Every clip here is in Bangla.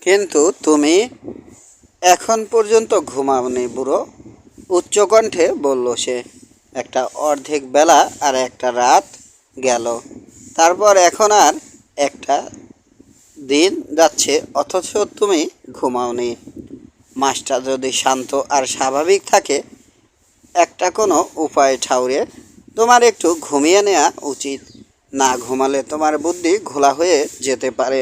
কিন্তু তুমি এখন পর্যন্ত ঘুমাওনি বুড়ো, উচ্চকণ্ঠে বলল সে। একটা অর্ধেক বেলা আর একটা রাত গেল, তারপর এখন আর একটা দিন যাচ্ছে, অথচ তুমি ঘুমাওনি। মাসটা যদি শান্ত আর স্বাভাবিক থাকে, একটা কোনো উপায় ঠাউরে তোমার একটু ঘুমিয়ে নেওয়া উচিত। না ঘুমালে তোমার বুদ্ধি ঘোলা হয়ে যেতে পারে।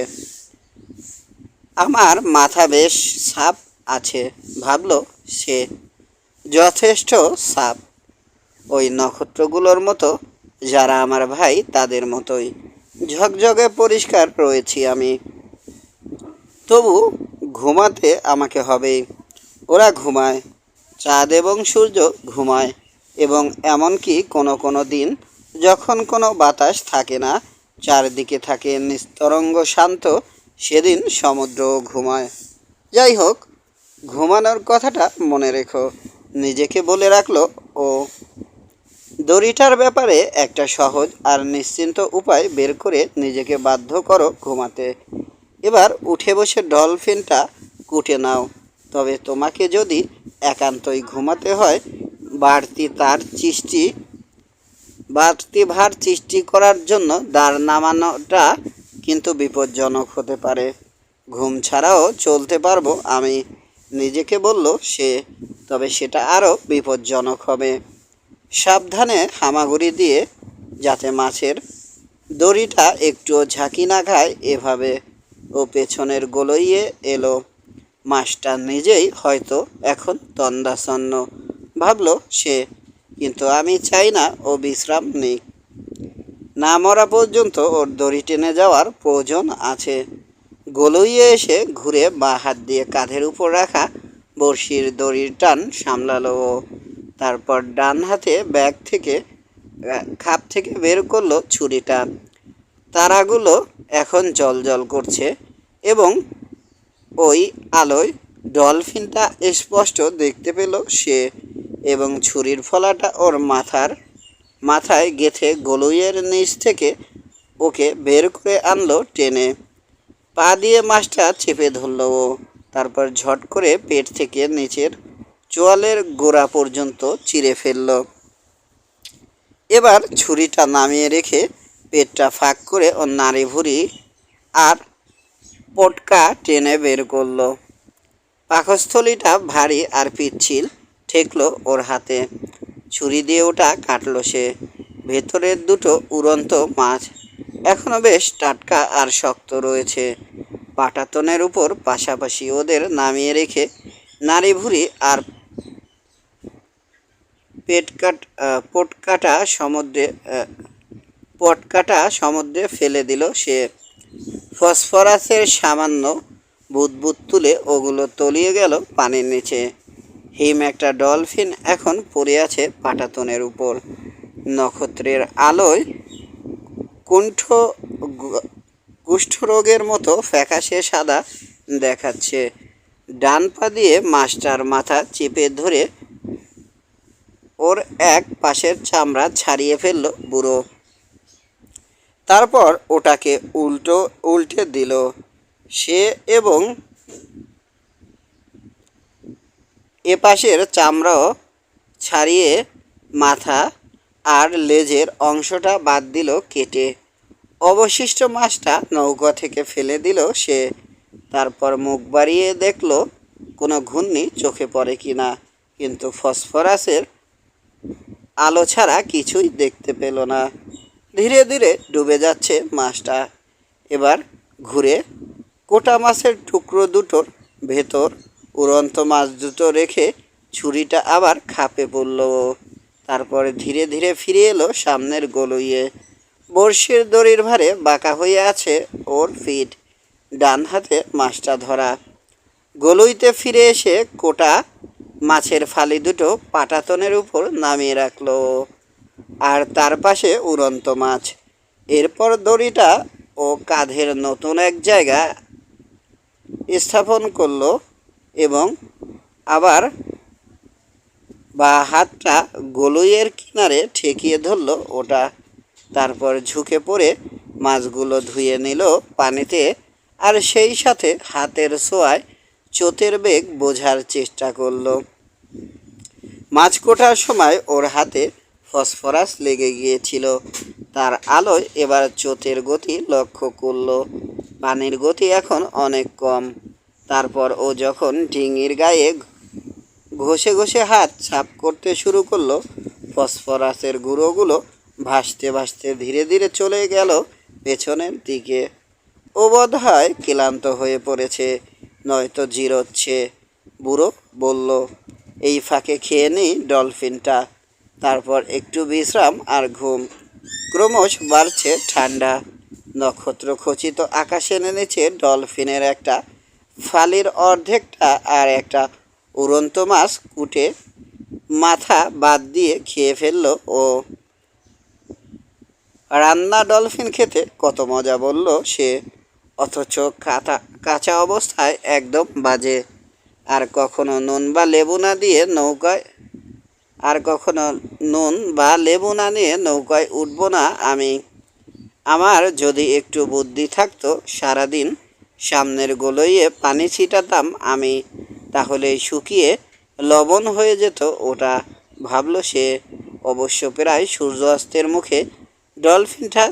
আমার মাথা বেশ সাপ আছে, ভাবল সে। যথেষ্ট সাপ, ওই নক্ষত্রগুলোর মতো। যারা আমার ভাই তাদের মতোই ঝকঝকে পরিষ্কার রয়েছি আমি। তবু ঘুমাতে আমাকে হবেই। ওরা ঘুমায়, চাঁদ এবং সূর্য ঘুমায়, এবং এমনকি কোনো কোনো দিন যখন কোনো বাতাস থাকে না, চারদিকে থাকে নিস্তরঙ্গ শান্ত, সেদিন সমুদ্রও ঘুমায়। যাই হোক, ঘুমানোর কথাটা মনে রেখো, নিজেকে বলে রাখলো ও। দড়িটার ব্যাপারে একটা সহজ আর নিশ্চিন্ত উপায় বের করে নিজেকে বাধ্য করো ঘুমাতে। এবার উঠে বসে ডলফিনটা কুটে নাও। তবে তোমাকে যদি একান্তই ঘুমাতে হয়, বাড়তি তার সৃষ্টি বাড়তি ভার সৃষ্টি করার জন্য দাঁড় নামানোটা কিন্তু বিপজ্জনক হতে পারে। ঘুম ছাড়াও চলতে পারবো আমি, নিজেকে বলল সে, তবে সেটা আরও বিপজ্জনক হবে। সাবধানে হামাগুড়ি দিয়ে, যাতে মাছের দড়িটা একটুও ঝাঁকি না খায়। এভাবে ও পেছনের গলইয়ে এলো। মাছটা নিজেই হয়তো এখন তন্দাছন্ন, ভাবল সে, কিন্তু আমি চাই না ও বিশ্রাম নিক। না মরা পর্যন্ত ওর দড়ি টেনে যাওয়ার প্রয়োজন আছে। গলইয়ে এসে ঘুরে বাঁ হাত দিয়ে কাঁধের উপর রাখা বড়শির দড়ির টান সামলালো ও। তারপর ডান হাতে ব্যাগ থেকে খাপ থেকে বের করলো ছুরিটা। তারাগুলো এখন জ্বলজ্বল করছে, এবং ওই আলোয় ডলফিনটা স্পষ্ট দেখতে পেল সে, এবং ছুরির ফলাটা ওর মাথায় গেঁথে গলুইয়ের নিচ থেকে ওকে বের করে আনলো টেনে। পা দিয়ে মাছটা চেপে ধরল ও। তারপর ঝট করে পেট থেকে নিচের চোয়ালের গোড়া পর্যন্ত চিরে ফেলল। এবার ছুরিটা নামিয়ে রেখে পেটটা ফাঁক করে ওর নাড়ি ভুড়ি আর পটকা টেনে বের করলো। পাকস্থলীটা ভারী আর পিচ্ছিল ঠেকলো ওর হাতে। ছুরি দিয়ে ওটা কাটলো সে। ভেতরের দুটো উড়ন্ত মাছ এখনো বেশ টাটকা আর শক্ত রয়েছে। পাটাতনের উপর পাশাপাশি ওদের নামিয়ে রেখে নাড়ি ভুড়ি আর পটকাটা সমুদ্রে ফেলে দিল সে। ফসফরাসের সামান্য বুদবুদ তুলে ওগুলো তলিয়ে গেল পানির নিচে। হিম একটা ডলফিন এখন পড়ে আছে পাটাতনের উপর। নক্ষত্রের আলোয় কুষ্ঠরোগের মতো ফ্যাকাশে সাদা দেখাচ্ছে। ডান পা দিয়ে মাছটার মাথা চেপে ধরে ওর এক পাশের চামড়া ছাড়িয়ে ফেলল বুড়ো। তারপর ওটাকে উল্টে দিল সে, এবং এপাশের চামড়াও ছাড়িয়ে মাথা আর লেজের অংশটা বাদ দিল কেটে। অবশিষ্ট মাছটা নৌকা থেকে ফেলে দিল সে। তারপর মুখ বাড়িয়ে দেখল কোনো ঘূর্ণি চোখে পড়ে কিনা, কিন্তু ফসফরাসের আলো ছাড়া কিছুই দেখতে পেল না। ধীরে ধীরে ডুবে যাচ্ছে মাছটা। এবার ঘুরে কোটা মাছের টুকরো দুটোর ভেতর উড়ন্ত মাছ দুটো রেখে ছুরিটা আবার খাপে পড়ল। তারপরে ধীরে ধীরে ফিরে এলো সামনের গলইয়ে। বড়শির দড়ির ভারে বাঁকা হয়ে আছে ওর পিঠ, ডান হাতে মাছটা ধরা। গলইতে ফিরে এসে কোটা মাছের ফালি দুটো পাটাতনের উপর নামিয়ে রাখলো, আর তার পাশে উড়ন্ত মাছ। এরপর দড়িটা ও কাঁধের নতুন এক জায়গা স্থাপন করলো, এবং আবার বা হাতটা গলইয়ের কিনারে ঠেকিয়ে ধরলো ওটা। তারপর ঝুঁকে পড়ে মাছগুলো ধুয়ে নিল পানিতে আর সেই সাথে হাতের ছোঁয়ায় চোতের বেগ বোঝার চেষ্টা করলো। মাছ কোটার সময় ওর হাতে ফসফরাস লেগে গিয়েছিল। তার আলোয় এবার চোতের গতি লক্ষ্য করলো। পানির গতি এখন অনেক কম। তারপর ও যখন ডিঙির গায়ে ঘষে ঘষে হাত সাফ করতে শুরু করলো, ফসফরাসের গুঁড়োগুলো ভাসতে ভাসতে ধীরে ধীরে চলে গেল পেছনের দিকে। ও বোধহয় ক্লান্ত হয়ে পড়েছে, নয়তো জিরোচ্ছে। বুড়ো বলল, এই ফাঁকে খেয়ে নিই ডলফিনটা, তারপর একটু বিশ্রাম আর ঘুম। ক্রমশ বাড়ছে ঠান্ডা। নক্ষত্র খচিত আকাশে নেমেছে ডলফিনের একটা ফালির অর্ধেকটা আর একটা উড়ন্ত মাছ কুটে মাথা বাদ দিয়ে খেয়ে ফেললো ও। রান্না ডলফিন খেতে কত মজা বলল সে, অথচ কাঁচা অবস্থায় একদম বাজে। আর কখনো নুন বা লেবু না দিয়ে নৌকায় আর কখনো নুন বা লেবু না নিয়ে নৌকায় উঠবো না আমি। আমার যদি একটু বুদ্ধি থাকতো, সারাদিন সামনের গলইয়ে পানি ছিটাতাম আমি, তাহলে শুকিয়ে লবণ হয়ে যেত ওটা, ভাবল সে। অবশ্য প্রায় সূর্য অস্তের মুখে ডলফিনটা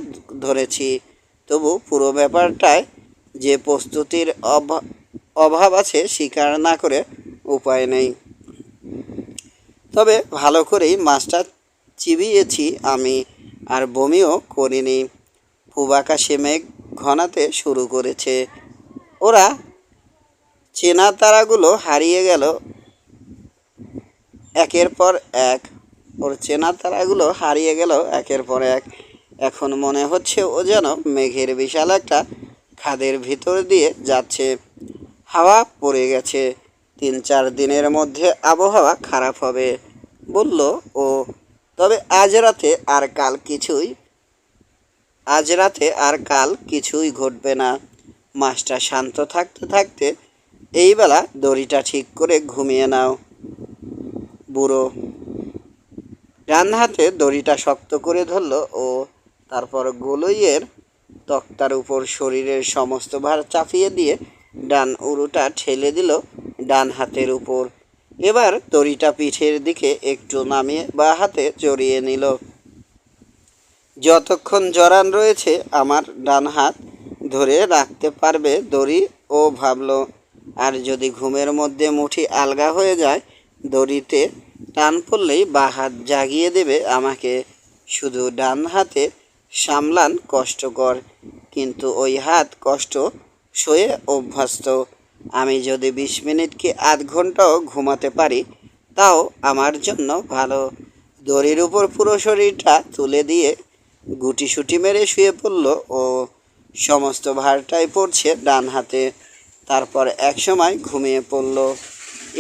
ধরেছি, তবু পুরো ব্যাপারটায় যে প্রস্তুতির অভাব আছে স্বীকার না করে উপায় নেই। তবে ভালো করেই মাছটা চিবিয়েছি আমি, আর বমিও করিনি। পূব আকাশে মেঘ ঘনাতে শুরু করেছে। ওরা চেনা তারাগুলো হারিয়ে গেল একের পর এক। ওর চেনা তারাগুলো হারিয়ে গেল একের পর এক। এখন মনে হচ্ছে ও যেন মেঘের বিশাল একটা খাদের ভিতর দিয়ে যাচ্ছে। হাওয়া পড়ে গেছে। 3-4 দিনের মধ্যে আবহাওয়া খারাপ হবে বলল ও। তবে আজ রাতে আর কাল কিছুই ঘটবে না। মাছটা শান্ত থাকতে থাকতে এই বেলা দড়িটা ঠিক করে ঘুমিয়ে নাও। বুড়ো ডান হাতে দড়িটা শক্ত করে ধরল ও। তারপর গোলইয়ের তক্তার উপর শরীরের সমস্ত ভার চাপিয়ে দিয়ে ডান উরুটা ঠেলে দিল ডান হাতের উপর। এবার দড়িটা পিঠের দিকে একটু নামিয়ে বা হাতে জড়িয়ে নিল। যতক্ষণ জড়ান রয়েছে আমার ডান হাত ধরে রাখতে পারবে দড়ি, ও ভাবল। আর যদি ঘুমের মধ্যে মুঠি আলগা হয়ে যায়, দড়িতে টান পড়লেই বাঁ হাত জাগিয়ে দেবে আমাকে। শুধু ডান হাতে সামলান কষ্টকর, কিন্তু ওই হাত কষ্ট সয়ে অভ্যস্ত। আমি যদি 20 মিনিট কি আধ ঘন্টাও ঘুমাতে পারি, তাও আমার জন্য ভালো। দড়ির উপর পুরো শরীরটা তুলে দিয়ে গুটিসুটি মেরে শুয়ে পড়ল ও। সমস্ত ভারটাই পড়ছে ডান হাতে। তারপর একসময় ঘুমিয়ে পড়ল।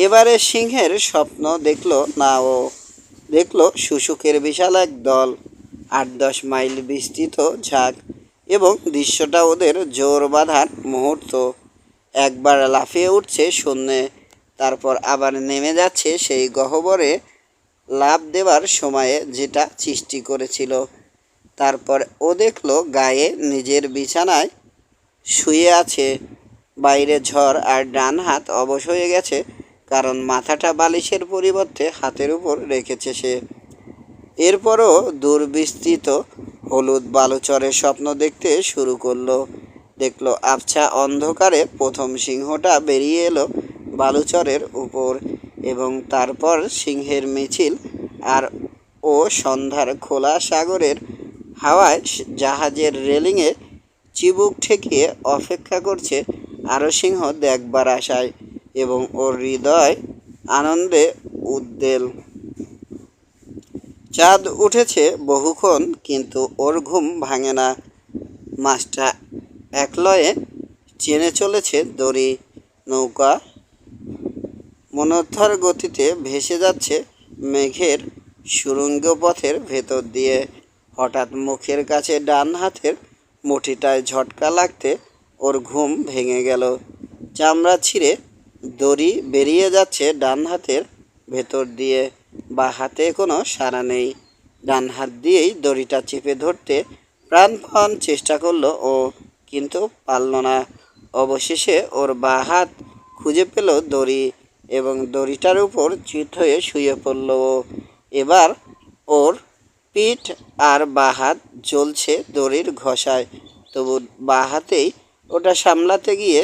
এবারে সিংহের স্বপ্ন দেখল না ও, দেখল শুশুকের বিশাল এক দল, 8-10 মাইল বিস্তৃত ঝাঁক, এবং দৃশ্যটা ওদের জোর বাঁধার মুহূর্ত। একবার লাফিয়ে উঠছে শূন্যে, তারপর আবার নেমে যাচ্ছে সেই গহ্বরে লাফ দেবার সময়ে যেটা সৃষ্টি করেছিল। তারপর ও দেখল গায়ে নিজের বিছানায় শুয়ে আছে। বাইরে ঝড়, আর ডান হাত অবশ হয়ে গেছে, কারণ মাথাটা বালিশের পরিবর্তে হাতের উপর রেখেছে সে। এরপরও দুর্বিস্তৃত হলুদ বালুচরের স্বপ্ন দেখতে শুরু করলো। দেখলো আবছা অন্ধকারে প্রথম সিংহটা বেরিয়ে এলো বালুচরের উপর, এবং তারপর সিংহের মিছিল। আর ও সন্ধ্যার খোলা সাগরের হাওয়ায় জাহাজের রেলিংয়ে চিবুক ঠেকিয়ে অপেক্ষা করছে আরও সিংহ দেখবার আশায়, এবং ওর হৃদয় আনন্দে উদ্বেল। চাঁদ উঠেছে বহুক্ষণ, কিন্তু ওর ঘুম ভাঙে না। মাছটা একলয়ে চেনে চলেছে দড়ি। নৌকা মনোদ্ধর গতিতে ভেসে যাচ্ছে মেঘের সুড়ঙ্গ পথের ভেতর দিয়ে। হঠাৎ মুখের কাছে ডান হাতের মুঠিটায় ঝটকা লাগতে ওর ঘুম ভেঙে গেল। চামড়া ছিঁড়ে দড়ি বেরিয়ে যাচ্ছে ডান হাতের ভেতর দিয়ে। বাঁ হাতে কোনো সাড়া নেই। ডান হাত দিয়েই দড়িটা চেপে ধরতে প্রাণপণ চেষ্টা করলো ও, কিন্তু পারল না। অবশেষে ওর বাঁ হাত খুঁজে পেল দড়ি এবং দড়িটার উপর চিত হয়ে শুয়ে পড়ল ও। এবার ওর পিঠ আর বাঁ হাত জ্বলছে দড়ির ঘষায়, তবু বাঁ হাতেই ওটা সামলাতে গিয়ে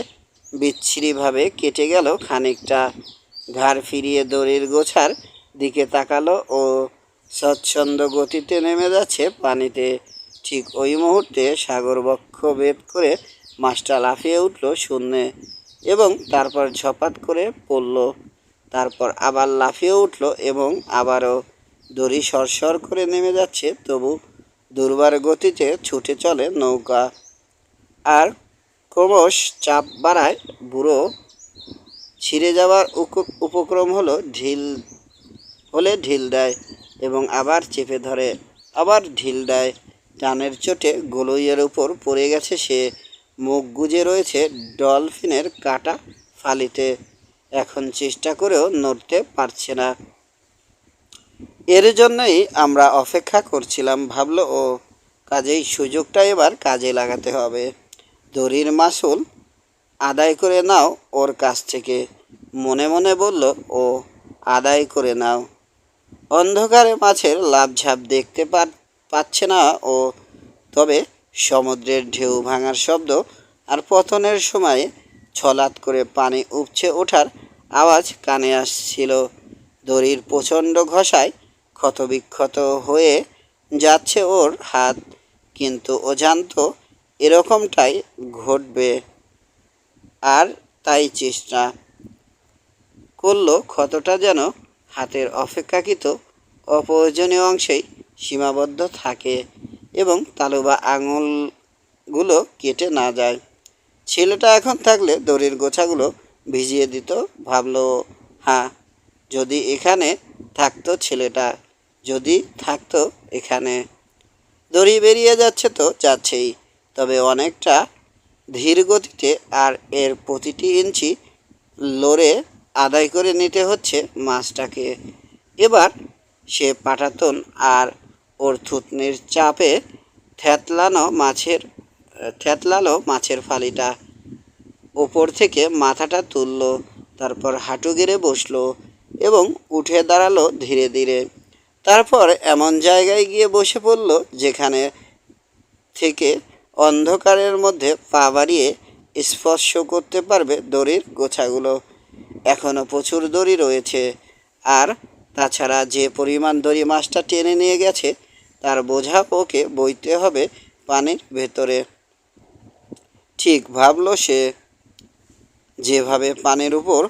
বিচ্ছিরিভাবে কেটে গেল খানিকটা। ঘাড় ফিরিয়ে দড়ির গোছার দিকে তাকালো ও স্বচ্ছন্দ গতিতে নেমে যাচ্ছে পানিতে। ঠিক ওই মুহূর্তে সাগরবক্ষ ভেদ করে মাছটা লাফিয়ে উঠল শূন্যে এবং তারপর ঝপাত করে পড়ল। তারপর আবার লাফিয়ে উঠল এবং আবারও দড়ি সরসর করে নেমে যাচ্ছে, তবু দুর্বার গতিতে ছুটে চলে নৌকা। আর ক্রমশ চাপ বাড়ায়, বুড়ো ছিঁড়ে যাওয়ার উপক্রম হলে ঢিল দেয় এবং আবার চেপে ধরে, আবার ঢিল দেয়। টানের চোটে গলইয়ের উপর পড়ে গেছে সে, মুখ গুজে রয়েছে ডলফিনের কাটা ফালিতে। এখন চেষ্টা করেও নড়তে পারছে না। এর জন্যই আমরা অপেক্ষা করছিলাম, ভাবল ও। কাজেই সুযোগটা এবার কাজে লাগাতে হবে। দড়ির মাসুল আদায় করে নাও ওর কাছ থেকে, মনে মনে বলল ও। আদায় করে নাও। অন্ধকারে মাছের লাফঝাপ দেখতে পাচ্ছে না ও, তবে সমুদ্রের ঢেউ ভাঙার শব্দ আর পতনের সময় ছলাৎ করে পানি উপচে ওঠার আওয়াজ কানে আসছিল। দড়ির প্রচণ্ড ঘষায় ক্ষতবিক্ষত হয়ে যাচ্ছে ওর হাত, কিন্তু ও জানত এরকমটাই ঘটবে, আর তাই চেষ্টা করল ক্ষতটা যেন হাতের অপেক্ষাকৃত অপ্রয়োজনীয় অংশেই সীমাবদ্ধ থাকে এবং তালু বা আঙুলগুলো কেটে না যায়। ছেলেটা এখন থাকলে দড়ির গোছাগুলো ভিজিয়ে দিত, ভাবল। হ্যাঁ, যদি এখানে থাকতো ছেলেটা, যদি থাকতো এখানে। দড়ি বেরিয়ে যাচ্ছে তো যাচ্ছেই, তবে অনেকটা ধীর গতিতে, আর এর প্রতিটি ইঞ্চি লড়ে আদায় করে নিতে হচ্ছে মাছটাকে। এবার সে পাটাতন আর ওর থুতনির চাপে থ্যাতলালো মাছের ফালিটা। ওপর থেকে মাথাটা তুলল, তারপর হাঁটু গেড়ে বসলো এবং উঠে দাঁড়ালো ধীরে ধীরে। তারপর এমন জায়গায় গিয়ে বসে পড়ল যেখানে থেকে অন্ধকারের মধ্যে পা বাড়িয়ে স্পর্শ করতে পারবে দড়ির গোছাগুলো। এখনও প্রচুর দড়ি রয়েছে, আর তাছাড়া যে পরিমাণ দড়ি মাছটা টেনে নিয়ে গেছে তার বোঝা ওকে বইতে হবে পানির ভেতরে। ঠিক ভাবল সে। যেভাবে পানির উপর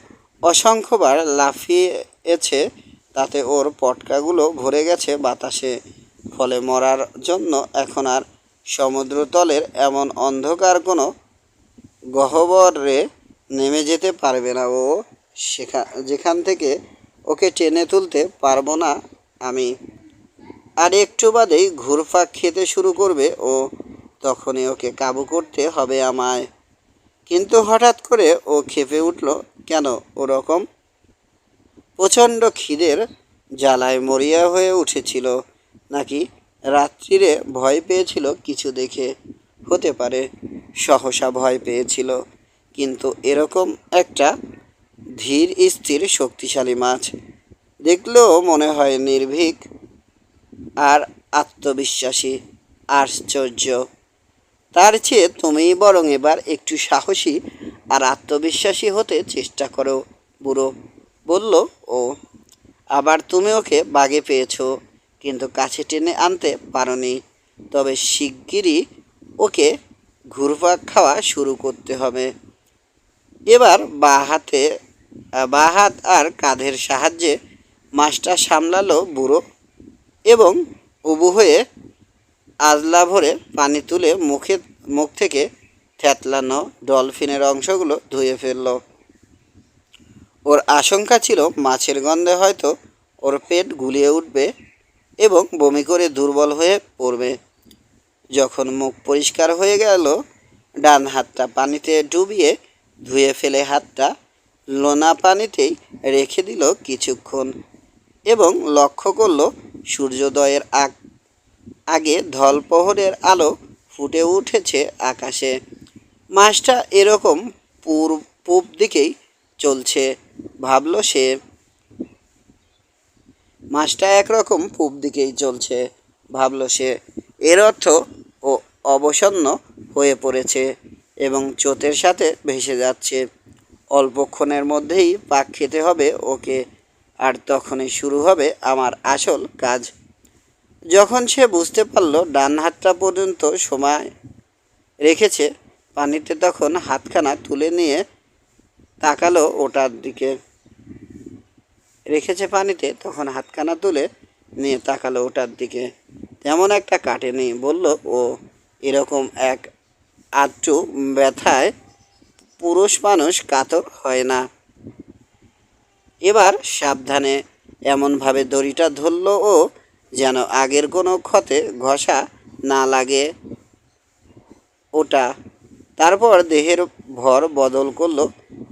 অসংখ্যবার লাফিয়েছে তাতে ওর পটকাগুলো ভরে গেছে বাতাসে, ফলে মরার জন্য এখন আর সমুদ্রতলের এমন অন্ধকার কোনো গহ্বরে নেমে যেতে পারবে না ও। যেখান থেকে ওকে টেনে তুলতে পারবো না আমি। আর একটু বাদেই ঘুরপাক খেতে শুরু করবে ও, তখনই ওকে কাবু করতে হবে আমায়। কিন্তু হঠাৎ করে ও ক্ষেপে উঠল। কেন ওরকম? প্রচণ্ড খিদের জ্বালায় মরিয়া হয়ে উঠেছিল, নাকি রাত্রিরে ভয় পেয়েছিল কিছু দেখে? হতে পারে, সহসা ভয় পেয়েছিল, কিন্তু এরকম একটা ধীর স্থির শক্তিশালী মাছ দেখলেও মনে হয় নির্ভীক আর আত্মবিশ্বাসী। আশ্চর্য! তার চেয়ে তুমিই বরং এবার একটু সাহসী আর আত্মবিশ্বাসী হতে চেষ্টা করো, বুড়ো বলল ও। আবার তুমি ওকে বাগে পেয়েছ, কিন্তু কাছে টেনে আনতে পারোনি। তবে শিগগিরই ওকে ঘুরপাক খাওয়া শুরু করতে হবে। এবার বাঁ হাত আর কাঁধের সাহায্যে মাছটা সামলালো বুড়ো এবং উবু হয়ে আজলা ভরে পানি তুলে মুখ থেকে থ্যাতলানো ডলফিনের অংশগুলো ধুয়ে ফেলল। ওর আশঙ্কা ছিল মাছের গন্ধে হয়তো ওর পেট গুলিয়ে উঠবে এবং বমি করে দুর্বল হয়ে পড়বে। যখন মুখ পরিষ্কার হয়ে গেল, ডান হাতটা পানিতে ডুবিয়ে ধুয়ে ফেলে হাতটা লোনা পানিতেই রেখে দিল কিছুক্ষণ এবং লক্ষ্য করল সূর্যোদয়ের আগে ধলপহরের আলো ফুটে উঠেছে আকাশে। মাছটা এরকম পূব দিকেই চলছে, ভাবলো সে। মাছটা একরকম পূব দিকেই চলছে, ভাবলো সে। এর অর্থ ও অবসন্ন হয়ে পড়েছে এবং স্রোতের সাথে ভেসে যাচ্ছে। অল্পক্ষণের মধ্যেই পাক খেতে হবে ওকে, আর তখনই শুরু হবে আমার আসল কাজ। যখন সে বুঝতে পারল ডান হাতটা পর্যন্ত সময় রেখেছে পানিতে, তখন হাতখানা তুলে নিয়ে তাকালো ওটার দিকে। রেখেছে পানিতে, তখন হাতখানা তুলে নিয়ে তাকালো ওটার দিকে। তেমন একটা কাটেনি, বলল ও। এরকম এক আধটু ব্যথায় পুরুষ মানুষ কাতর হয় না। এবার সাবধানে এমনভাবে দড়িটা ধরল ও, যেন আগের কোনো ক্ষতে ঘষা না লাগে ওটা। তারপর দেহের ভর বদল করলো,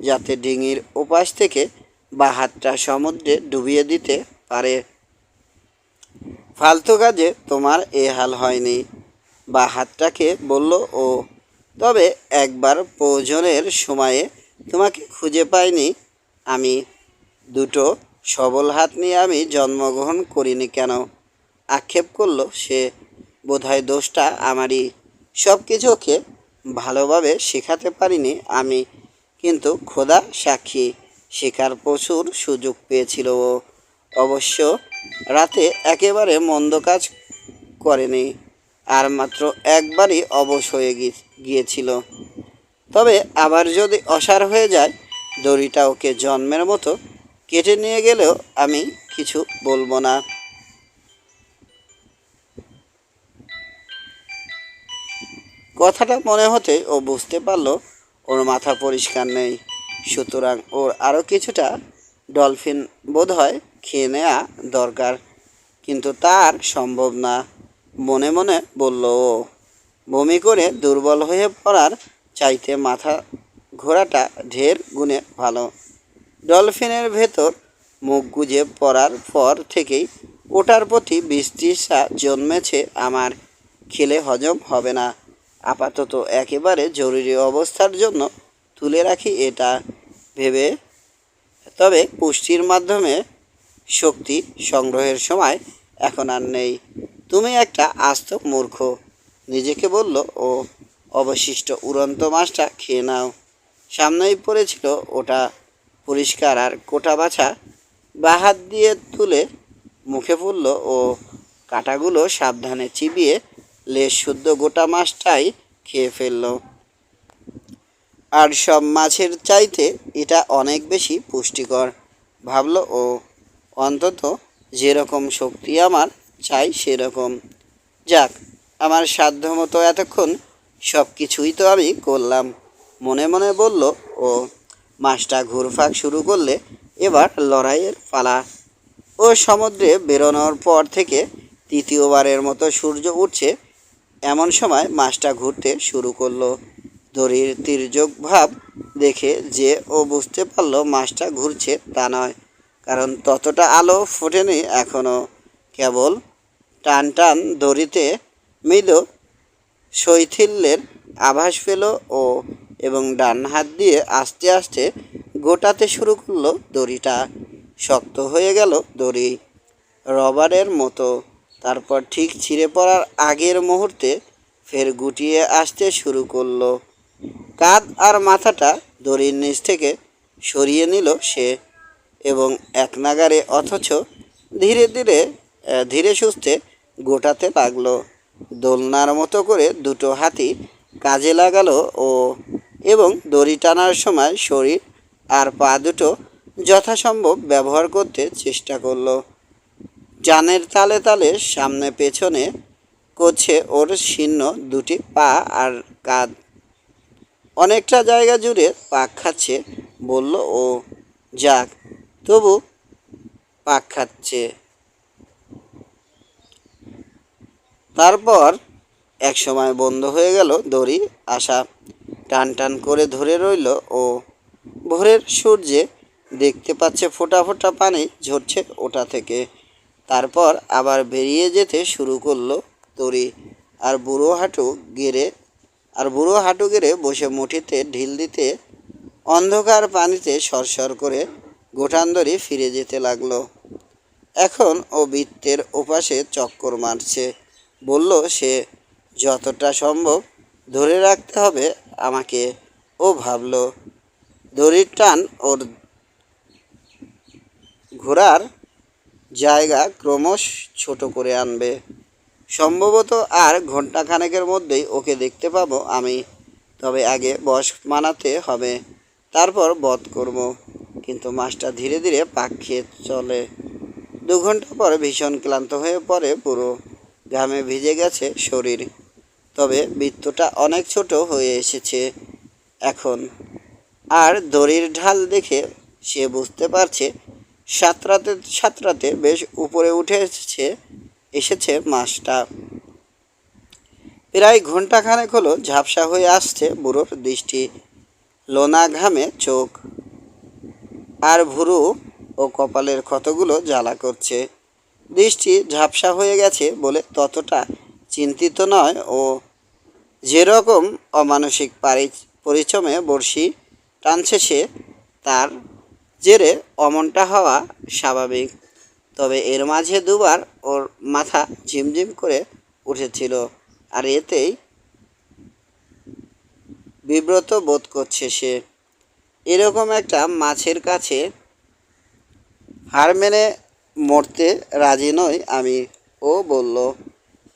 যাতে ডিঙির ওপাশ থেকে বা হাতটা সমুদ্রে ডুবিয়ে দিতে পারে। ফালতু কাজে তোমার এ হাল হয়নি, বা হাতটাকে বলল ও। তবে একবার প্রয়োজনের সময়ে তোমাকে খুঁজে পাইনি আমি। দুটো সবল হাত নিয়ে আমি জন্মগ্রহণ করিনি কেন? আক্ষেপ করলো সে। বোধহয় দোষটা আমারই। সব কিছুকে ভালোভাবে শেখাতে পারিনি আমি, কিন্তু খোদা সাক্ষী শেখার প্রচুর সুযোগ পেয়েছিল ও। অবশ্য রাতে একেবারে মন্দ কাজ করেনি, আর মাত্র একবারই অবশ হয়ে গিয়েছিল। তবে আবার যদি অসাড় হয়ে যায়, দড়িটা ওকে জন্মের মতো কেটে নিয়ে গেলেও আমি কিছু বলবো না। কথাটা মনে হতে ও বুঝতে পারল ওর মাথা পরিষ্কার নেই, সুতরাং ওর আরও কিছুটা ডলফিন বোধহয় খেয়ে নেওয়া দরকার। কিন্তু তার সম্ভব না, মনে মনে বলল ও। বমি করে দুর্বল হয়ে পড়ার চাইতে মাথা ঘোরাটা ঢের গুণে ভালো। ডলফিনের ভেতর মুখ গুজে পড়ার পর থেকেই ওটার প্রতি বিতৃষ্ণা জন্মেছে আমার। খেলে হজম হবে না, আপাতত একেবারে জরুরি অবস্থার জন্য তুলে রাখি এটা ভেবে। তবে পুষ্টির মাধ্যমে শক্তি সংগ্রহের সময় এখন আর নেই। তুমি একটা আস্ত মূর্খ, নিজেকে বলল ও। অবশিষ্ট উড়ন্ত মাছটা খেয়ে নাও। সামনেই পড়েছিল ওটা, পরিষ্কার আর কোটা বাছা। বা হাত দিয়ে তুলে মুখে পুরল ও। কাঁটাগুলো সাবধানে চিবিয়ে লেজ শুদ্ধ গোটা মাছটাই খেয়ে ফেলল। আর সব মাছের চাইতে এটা অনেক বেশি পুষ্টিকর, ভাবল ও। অন্তত যেরকম শক্তি আমার চাই সেরকম। যাক, আমার সাধ্যমতো এতক্ষণ সব কিছুই তো আমি করলাম, মনে মনে বলল ও। মাছটা ঘুরপাক শুরু করলে এবার লড়াইয়ের পালা। ও সমুদ্রে বেরোনোর পর থেকে তৃতীয়বারের মতো সূর্য উঠছে এমন সময় মাছটা ঘুরতে শুরু করলো। দড়ির তির্যক ভাব দেখে যে ও বুঝতে পারলো মাছটা ঘুরছে তা নয়, কারণ ততটা আলো ফোটেনি এখনও। কেবল টান টান দড়িতে মৃদু শৈথিল্যের আভাস পেল ও, এবং ডান হাত দিয়ে আস্তে আস্তে গোটাতে শুরু করলো দড়িটা। শক্ত হয়ে গেল দড়ি, রবারের মতো। তারপর ঠিক ছিঁড়ে পড়ার আগের মুহূর্তে ফের গুটিয়ে আসতে শুরু করলো। কাঁধ আর মাথাটা দড়ির নিচ থেকে সরিয়ে নিল সে, এবং এক নাগাড়ে অথচ ধীরে ধীরে ধীরে সুস্থে গোটাতে লাগলো। দোলনার মতো করে দুটো হাতই কাজে লাগালো ও, এবং দড়ি টানার সময় শরীর আর পা দুটো যথাসম্ভব ব্যবহার করতে চেষ্টা করলো। জানের তালে তালে সামনে পেছনে করছে ওর শীর্ণ দুটি পা আর কাঁধ। অনেকটা জায়গা জুড়ে পাক খাচ্ছে, বলল ও। যাক, তবু পাক খাচ্ছে। তারপর এক সময় বন্ধ হয়ে গেল দড়ি আসা। টান টান করে ধরে রইল ও। ভোরের সূর্যে দেখতে পাচ্ছে ফোঁটা ফোঁটা পানি ঝরছে ওটা থেকে। তারপর আবার বেরিয়ে যেতে শুরু করলো দড়ি, আর বুড়ো হাঁটু গেড়ে আর বুড়ো হাঁটু গেড়ে বসে মুঠিতে ঢিল দিতে অন্ধকার পানিতে সরসর করে গোঠানদরি ফিরে যেতে লাগলো। এখন ও বৃত্তের ওপাশে চক্কর মারছে। বলল সে যতটা সম্ভব ধরে রাখতে হবে আমাকে। ও ভাবল দড়ির টান ওর ঘোরার জায়গা ক্রমশ ছোট করে আনবে। সম্ভবত আর ঘন্টাখানেকের মধ্যেই ওকে দেখতে পাবো আমি। তবে আগে বশ মানাতে হবে, তারপর বধ করব। কিন্তু মাছটা ধীরে ধীরে পাক খেয়ে চলে। 2 ঘন্টা পর ভীষণ ক্লান্ত হয়ে পড়ে পুরো, ঘামে ভিজে গেছে শরীর। তবে বৃত্তটা অনেক ছোট হয়ে এসেছে এখন। আর দড়ির ঢাল দেখে সে বুঝতে পারছে সাঁতরাতে সাঁতরাতে বেশ উপরে উঠে এসেছে মাছটা। প্রায় ঘন্টাখানেক হলো ঝাপসা হয়ে আসছে বুড়োর দৃষ্টি। লোনা ঘামে চোখ আর ভুরু ও কপালের ক্ষতগুলো জ্বালা করছে। দৃষ্টি ঝাপসা হয়ে গেছে বলে ততটা চিন্তিত নয় ও। যেরকম অমানসিক পরিশ্রমে বড়শি টানছে সে, তার জেরে অমনটা হওয়া স্বাভাবিক। তবে এর মাঝে দুবার ওর মাথা ঝিমঝিম করে উঠেছিল, আর এতেই বিব্রত বোধ করছে সে। এরকম একটা মাছের কাছে হার মেনে মরতে রাজি নই আমি। ও বলল,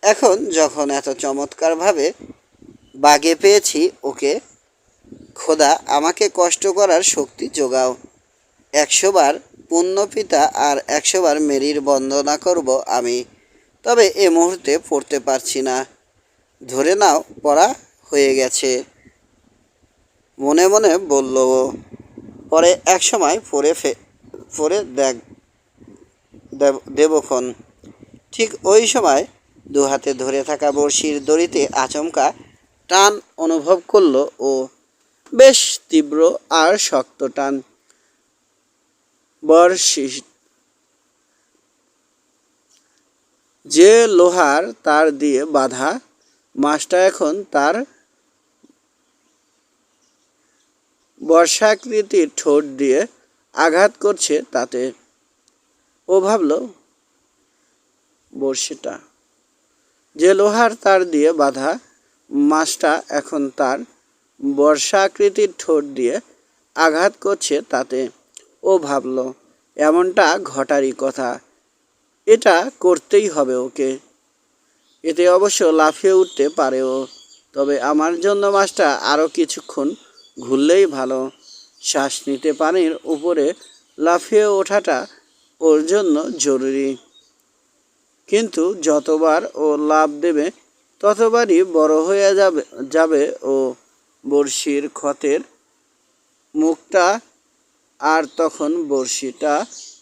এখন যখন এত চমৎকারভাবে বাগে পেয়েছি ওকে, খোদা আমাকে কষ্ট করার শক্তি যোগাও। 100 বার পুণ্য পিতা আর 100 বার মেরির বন্দনা করব আমি। তবে এ মুহূর্তে পড়তে পারছি না। ধরে নাও পড়া হয়ে গেছে, মনে মনে বলল ও। পরে এক সময় পড়ে দেবক্ষণ। ঠিক ওই সময় 2 হাতে ধরে থাকা বড়শির দড়িতে আচমকা টান অনুভব করলো ও। বেশ তীব্র আর শক্ত টান। বড়শি যে লোহার তার দিয়ে বাঁধা, মাছটা এখন তার বর্ষাকৃতির ঠোঁট দিয়ে আঘাত করছে তাতে। ও ভাবল বড়শিটা যে লোহার তার দিয়ে বাঁধা, মাছটা এখন তার বর্ষাকৃতির ঠোঁট দিয়ে আঘাত করছে তাতে। ও ভাবল এমনটা ঘটারই কথা, এটা করতেই হবে ওকে। এতে অবশ্য লাফিয়ে উঠতে পারে ও। তবে আমার জন্য মাছটা আরও কিছুক্ষণ ঘুরলেই ভালো। শ্বাস নিতে পানির উপরে লাফিয়ে ওঠাটা ওর জন্য জরুরি। কিন্তু যতবার ও লাফ দেবে ততবারই বড় হয়ে যাবে ও বড়শির ক্ষতের মুখটা, আর তখন বড়শিটা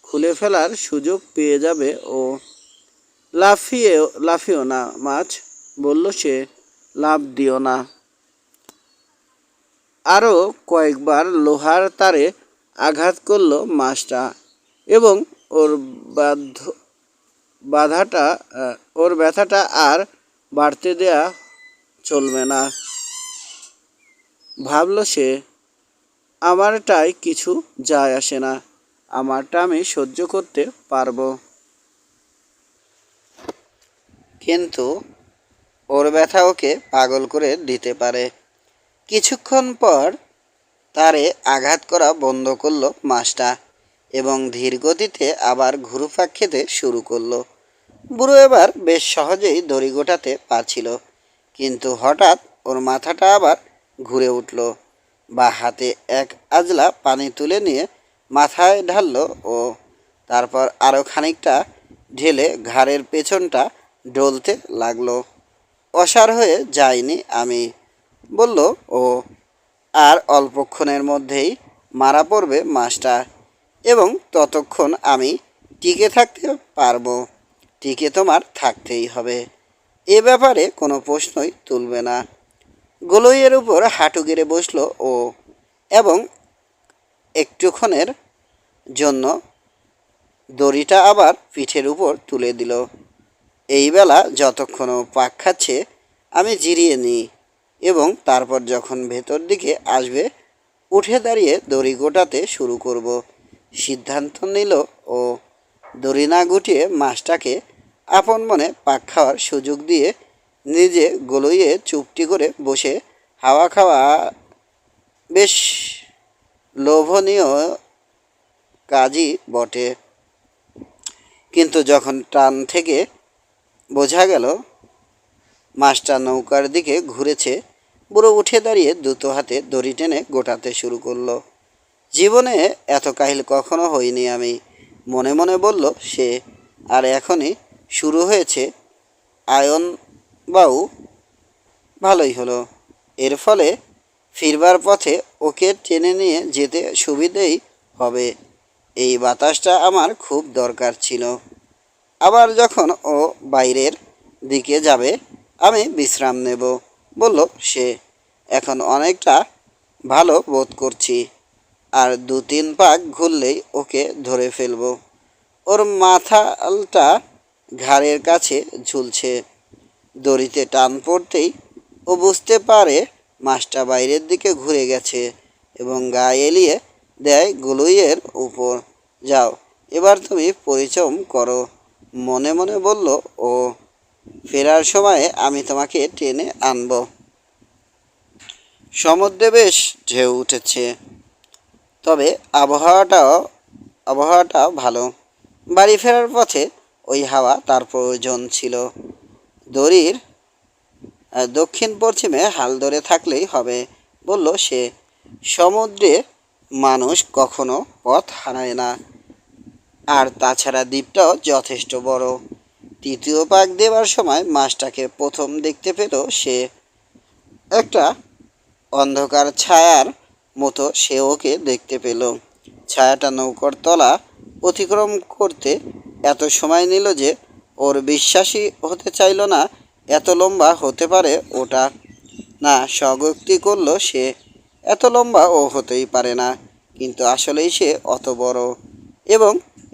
খুলে ফেলার সুযোগ পেয়ে যাবে ও। লাফিও না মাছ, বলল সে, লাফ দিও না। আরও কয়েকবার লোহার তারে আঘাত করল মাছটা, এবং ওর ব্যথাটা আর বাড়তে দেয়া চলবে না। ভাবল সে, আমারটায় কিছু যায় আসে না, আমারটা আমি সহ্য করতে পারবো। কিন্তু ওর ব্যথা ওকে পাগল করে দিতে পারে। কিছুক্ষণ পর তারে আঘাত করা বন্ধ করলো মাছটা, এবং ধীর গতিতে আবার ঘুরপাক খেতে শুরু করলো। বুড়ো এবার বেশ সহজেই দড়ি গোটাতে পারছিল। কিন্তু হঠাৎ ওর মাথাটা আবার ঘুরে উঠল। বা হাতে এক আজলা পানি তুলে নিয়ে মাথায় ঢাললো ও। তারপর আরও খানিকটা ঢেলে ঘাড়ের পেছনটা ডলতে লাগলো। অসাড় হয়ে যায়নি আমি, বলল ও। আর অল্পক্ষণের মধ্যেই মারা পড়বে মাছটা, এবং ততক্ষণ আমি টিকে থাকতে পারবো। টিকে তোমার থাকতেই হবে, এ ব্যাপারে কোনো প্রশ্নই তুলবে না। গোলইয়ের উপর হাঁটু গেড়ে বসলো ও, এবং একটুক্ষণের জন্য দড়িটা আবার পিঠের উপর তুলে দিল। এই বেলা যতক্ষণ ও পাক খাচ্ছে আমি জিরিয়ে নিই, এবং তারপর যখন ভেতর দিকে আসবে উঠে দাঁড়িয়ে দড়ি গোটাতে শুরু করব। সিদ্ধান্ত নিল ও দড়ি না গুটিয়ে মাছটাকে আপন মনে পাক খাওয়ার সুযোগ দিয়ে নিজে গলইয়ে চুপটি করে বসে হাওয়া খাওয়া বেশ লোভনীয় কাজই বটে। কিন্তু যখন টান থেকে বোঝা গেল মাছটা নৌকার দিকে ঘুরেছে, বুড়ো উঠে দাঁড়িয়ে দুটো হাতে দড়ি টেনে গোটাতে শুরু করলো। জীবনে এত কাহিল কখনো হইনি আমি, মনে মনে বলল সে। আর এখনই শুরু হয়েছে আয়ন বাউ, ভালোই হলো। এর ফলে ফিরবার পথে ওকে টেনে নিয়ে যেতে সুবিধেই হবে। এই বাতাসটা আমার খুব দরকার ছিল। আবার যখন ও বাইরের দিকে যাবে আমি বিশ্রাম নেব, বলল সে। এখন অনেকটা ভালো বোধ করছি। আর 2-3 পাক ঘুরলেই ওকে ধরে ফেলব। ওর মাথাটা ঘাড়ের কাছে ঝুলছে। দড়িতে টান পড়তেই ও বুঝতে পারে মাছটা বাইরের দিকে ঘুরে গেছে এবং গা এলিয়ে দেয় গলুইয়ের উপর। যাও, এবার তুমি পরিচম করো, মনে মনে বলল ও। ফেরার সময়ে আমি তোমাকে টেনে আনব। সমুদ্রে বেশ ঢেউ উঠেছে, তবে আবহাওয়াটা ভালো। বাড়ি ফেরার পথে ওই হাওয়া তার প্রয়োজন ছিল। দড়ির দক্ষিণ পশ্চিমে হাল ধরে থাকলেই হবে, বলল সে। সমুদ্রে মানুষ কখনো পথ হারায় না, আর তাছাড়া দ্বীপটাও যথেষ্ট বড়। তৃতীয় পাক দেবার সময় মাছটাকে প্রথম দেখতে পেল সে। একটা অন্ধকার ছায়ার মতো সে ওকে দেখতে পেল। ছায়াটা নৌকার তলা অতিক্রম করতে এত সময় নিল যে ওর বিশ্বাসই হতে চাইল না এত লম্বা হতে পারে ওটা। না, স্বগোক্তি করল সে, এত লম্বা ও হতেই পারে না, কিন্তু আসলেই সে অত বড়। এবং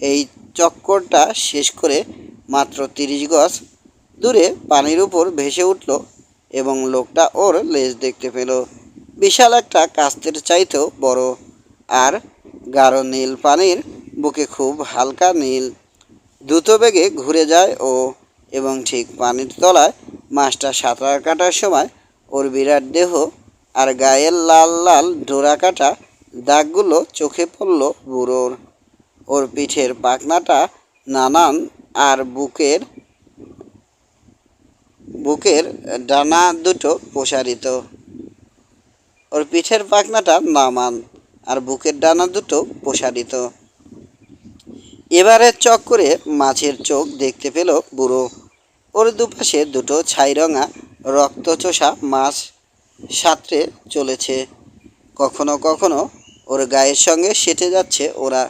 এই চক্করটা শেষ করে মাত্র 30 গজ দূরে পানির উপর ভেসে উঠল এবং লোকটা ওর লেজ দেখতে পেল। বিশাল একটা কাস্তের চাইতেও বড়, আর গাঢ় নীল পানির বুকে খুব হালকা নীল। দ্রুত বেগে ঘুরে যায় ও, এবং ঠিক পানির তলায় মাছটা সাঁতার কাটার সময় ওর বিরাট দেহ আর গায়ের লাল লাল ডোরা কাটা দাগগুলো চোখে পড়ল বুড়োর। ওর পিঠের পাখনাটা নানান, আর বুকের ডানা দুটো প্রসারিত। ওর পিঠের পাখনাটা নামান আর বুকের ডানা দুটো প্রসারিত। এবারে চক্করে মাছের চোখ দেখতে পেল বুড়ো। ওর দুপাশে দুটো ছাইরঙা রক্তচোষা মাছ সাঁতরে চলেছে। কখনো কখনো ওর গায়ের সঙ্গে সেটে যাচ্ছে ওরা,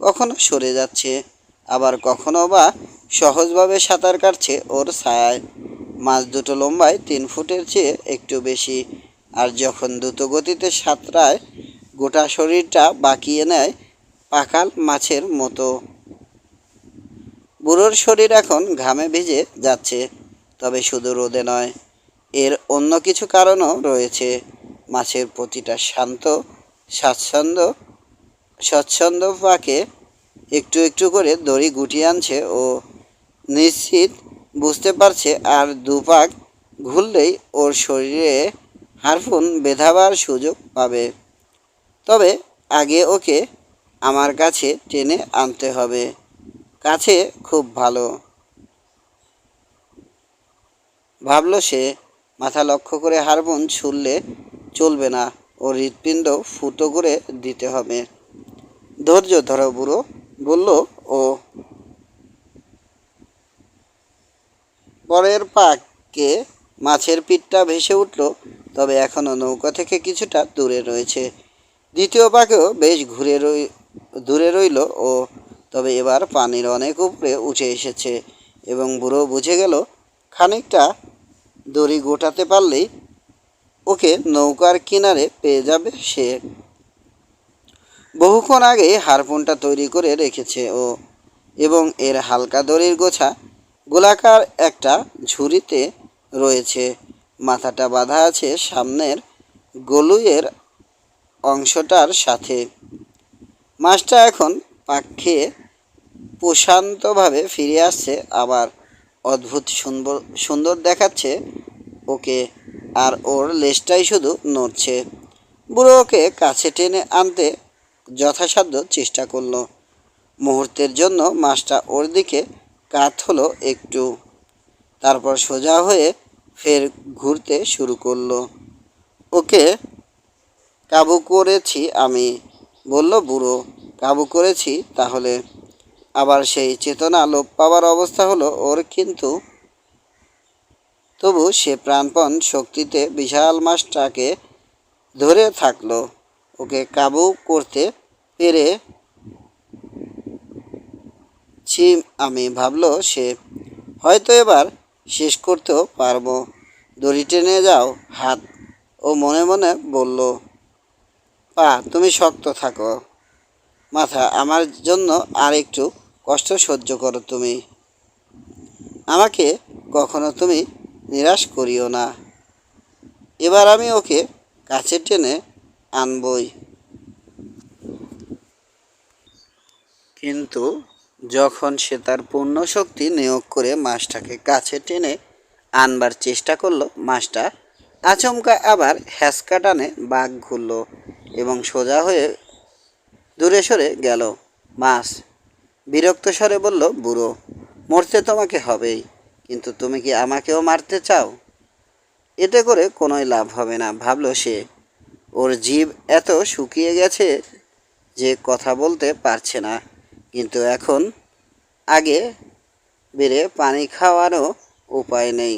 কখনো সরে যাচ্ছে, আবার কখনো বা সহজভাবে সাঁতার কাটছে ওর ছায়ায়। মাছ দুটো লম্বায় 3 ফুটের চেয়ে একটু বেশি, আর যখন দ্রুত গতিতে সাঁতরায় গোটা শরীরটা বাঁকিয়ে নেয় পাকাল মাছের মতো। বুড়োর শরীর এখন ঘামে ভিজে যাচ্ছে, তবে শুধু রোদে নয়, এর অন্য কিছু কারণও রয়েছে। মাছের প্রতিটা শান্ত স্বচ্ছন্দ পাকে একটু একটু করে দড়ি গুটিয়ে আনছে ও। নিশ্চিত বুঝতে পারছে আর 2 পাক ঘুরলেই ওর শরীরে হারপুন বেঁধাবার সুযোগ পাবে। তবে আগে ওকে আমার কাছে টেনে আনতে হবে, কাছে খুব ভালো, ভাবল সে। মাথা লক্ষ্য করে হারপুন ছুড়লে চলবে না, ও হৃৎপিণ্ড ফুটো করে দিতে হবে। ধৈর্য ধরো বুড়ো, বলল ও। পরের পাকে মাছের পিঠটা ভেসে উঠল, তবে এখনও নৌকা থেকে কিছুটা দূরে রয়েছে। দ্বিতীয় পাকেও বেশ দূরে রইল ও, তবে এবার পানির অনেক উপরে উঠে এসেছে এবং বুড়ো বুঝে গেল খানিকটা দড়ি গোটাতে পারলেই ওকে নৌকার কিনারে পেয়ে যাবে সে। বহুক্ষণ আগেই হারপুনটা তৈরি করে রেখেছে ও, এবং এর হালকা দড়ির গোছা গোলাকার একটা ঝুড়িতে রয়েছে। মাথাটা বাঁধা আছে সামনের গলুয়ের অংশটার সাথে। মাছটা এখন পাক খেয়ে প্রশান্তভাবে ফিরে আসছে, আবার অদ্ভুত সুন্দর সুন্দর দেখাচ্ছে ওকে, আর ওর লেজটাই শুধু নড়ছে। বুড়ো ওকে কাছে টেনে আনতে যথাসাধ্য চেষ্টা করলো। মুহূর্তের জন্য মাছটা ওর দিকে কাত হলো একটু, তারপর সোজা হয়ে ফের ঘুরতে শুরু করলো। ওকে কাবু করেছি আমি, বলল বুড়ো। কাবু করেছি তাহলে? আবার সেই চেতনা লোপ পাওয়ার অবস্থা হলো ওর, কিন্তু তবু সে প্রাণপণ শক্তিতে বিশাল মাছটাকে ধরে থাকলো। ওকে কাবু করতে পেরে আমি, ভাবলো সে। হয়তো এবার শেষ করতেও পারবো। দড়ি টেনে যাও হাত, ও মনে মনে বলল। পা তুমি শক্ত থাকো, মাথা আমার জন্য আর একটু কষ্ট সহ্য করো তুমি। আমাকে কখনো তুমি নিরাশ করিও না। এবার আমি ওকে কাছে টেনে আনবই। কিন্তু যখন সে তার পূর্ণ শক্তি নিয়োগ করে মাছটাকে কাছে টেনে আনবার চেষ্টা করলো, মাছটা আচমকা আবার হ্যাঁচকা টানে বাঘ ঘুরল এবং সোজা হয়ে দূরে সরে গেল। মাছ বিরক্ত স্বরে বলল, বুড়ো, মরতে তোমাকে হবেই, কিন্তু তুমি কি আমাকেও মারতে চাও? এতে করে কোনোই লাভ হবে না, ভাবলো সে। ওর জিভ এত শুকিয়ে গেছে যে কথা বলতে পারছে না, কিন্তু এখন আগে বেড়ে পানি খাওয়ারও উপায় নেই।